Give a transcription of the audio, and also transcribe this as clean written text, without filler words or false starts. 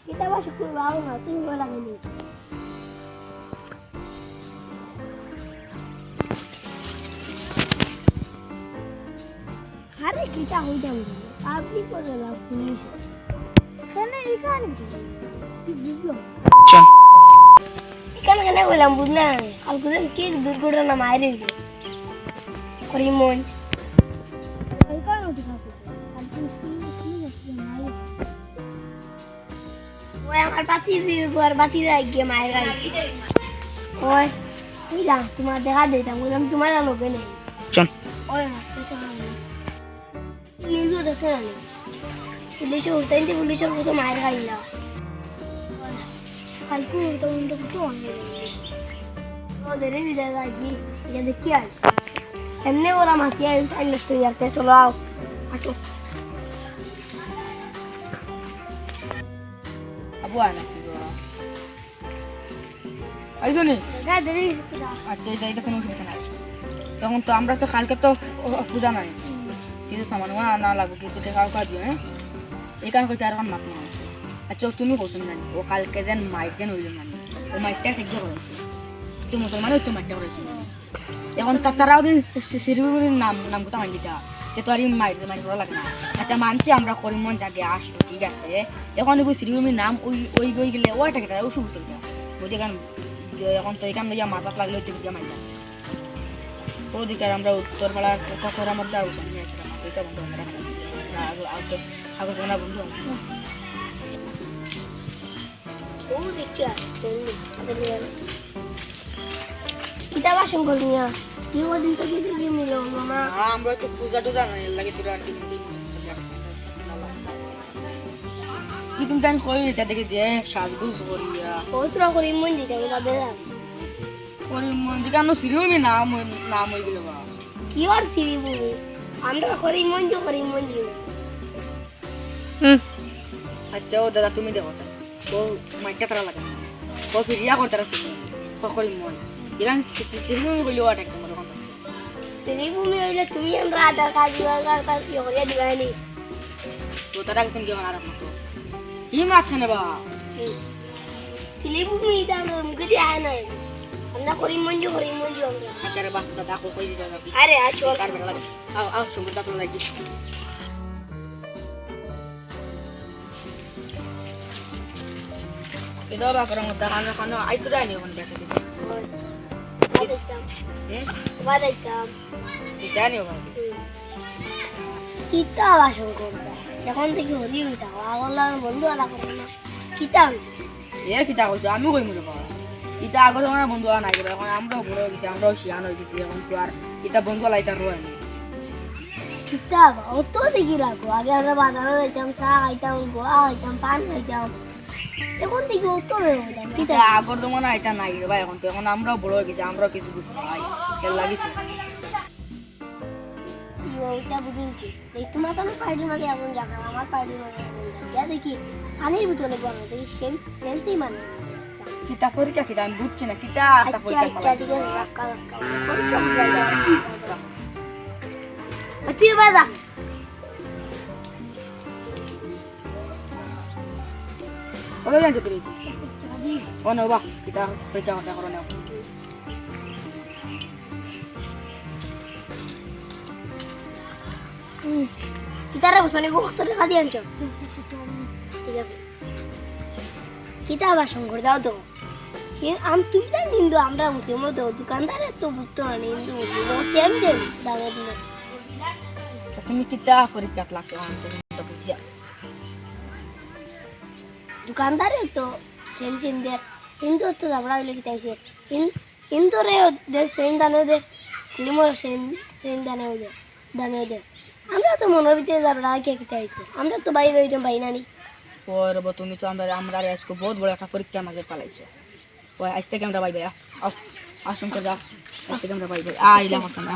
kita masuk ke bawah nggak tuh orang ini. Hari kita hujan dulu, tapi kok dalam pulis. Karena ikan itu, ikan kena ulang bulan. Kalau kita kiri bergurau nama air itu, korimon. Ikan udah kasih, antum sini air. Wah, yang arpati sih, gua arpati lagi sama air lagi. Wah, hilang, cuma dekat deh, tanggulam cuma lalu gini. Chan. Oh ya, sesuatu. Ini tuh ada sana nih. Pulis urut ini pulis urut tuh air kali lah. Kalku urut untuk tuh. Oh, dari bisa lagi, jadi kian. Emne orang mati aja, ini tuh ya, tes selalu. Aduh. Buana gitu. Ayo nih. Enggak dari kita. আচ্ছা এটা কোনো কিছু না তখন তো আমরা তো কালকে তো পূজা নাই কিছু সামান না লাগবে কিছু টাকা কাজ দিয়ে হ্যাঁ এখান থেকে আর মাপ না আচ্ছা তুমি হোসেন জানি ও কালকে যেন মাইক যেন হইল না ও মাইকটা ঠিক করেছে তুমি মুসলমান ওই তো মাইকটা করেছে এখন তারাও দিন সিরিবুরির নাম কথা মানি দিতা যে তো আর মাইক করা লাগে না আচ্ছা মানছি আমরা করিমন জাগে আসবো ঠিক আছে এখন ওই সিরিবুরির নাম ওই গেলে ওইটা কেটে ও শুরু চলবে বুঝে কেন এখন তো এখান থেকে মাথাত লাগলে ওই দিকে মাইনা ওদিকে আমরা উত্তরপাড়া কখরা মধ্যে আর উঠানি এটা বন্ধু আমরা আগে কোনা বন্ধু ও দেখি kita langsung golnya dia wajib tadi dia milo mama আমরা তো পূজা টুজা নাই লাগে তোর আন্টি কি তুমি জান কই এটা দেখে দিয়ে সাজগুজ করিয়া otro korimon di dalam bela Korimon যেখানে সিরিউমি নাম হয়ে গেল বা কি আর সিরিবু আমরা korimon jo আচ্ছা ও দাদা তুমি দেখো ও মাইকটা তারা লাগে ও ফিরিয়া করতে রাখছি করিমন এখান সিরিউমি বলে ওটা একদম রকম siribu mi oile তুমি আমরা আধার কার্ড ইয়ে দিবানি তো তারা একদম কেমন আরাম মতো ই মাথানে বা siribu mi dalam mungkin ana আমরা korimon jo আমরা আচ্ছা রে বাস দাদা কই দিতে যাবি আরে আচল কার বেলা লাগে আও সুন্দর দাঁত লাগি এটা বা করং দাঁড়ানো খানো আইতো রানি কোন দেখে দিতে Badaitam. জানি ও Kita langsung korban. এখন থেকে হরি উঠা আগলা বন্ধু আলা করে না কিতা এ কিটা কইছো আমি কই মরে বাবা এটা আগর আমার বন্ধু আনা নাই এখন আমরাও বড় হয়ে গেছি আমরাও শিয়ান হয়ে গেছি এখন তো আর এটা বন্ধু লাইতা রয় না কিতা অত দেখি লাগো আগে আমরা বাজারে যাইতাম চা খাইতাম গোয়া খাইতাম পান খাইতাম এখন থেকে অত বেরোতাম কিটা আগর তো মনে এটা নাই রে ভাই এখন তো এখন আমরাও বড় হয়ে গেছি আমরাও কিছু বুঝতে পাই এর লাগিছে ওইটা বুঝিছি এই তোমার তো পার্টি মানে এমন জায়গা আমার পার্টি মানে যা দেখি পানির ভিতরে গরম দেখি সেন্সই মানে কিতা পরীক্ষা কিটা আমি বুঝছি না কিতা তা আচ্ছা পরীক্ষা আচ্ছা দিকে রাখা তুই বাজা ওরে জানতে তুই ও না বাবা কিতা পরীক্ষা কথা করো না kita rebusane gua waktu dekat dia ancam kita basang gorda do ini am tuh dan Indo amra musim do dukandar itu butuh nih Indo musim siam deh dalam ini তুমি কিতা পরীক্ষা লাগছে আমি বুঝিয়া dukandar itu siam deh Indo tuh dabra lagi kita sih Indo reo deh siam dana deh selimur siam dana deh আমরা তো মনের ভিতরে যাবরা কে কিতা হইতো আমরা তো বাইরে হইতাম ভাই নানি ওর তুমি তো আমরা আজকে বহুত বড় একটা পরীক্ষা আমাদের পালাইছো ওই আজ থেকে আমরা বাই বাই আসুন তো যা আজ থেকে আমরা বাই বাই আইলাম না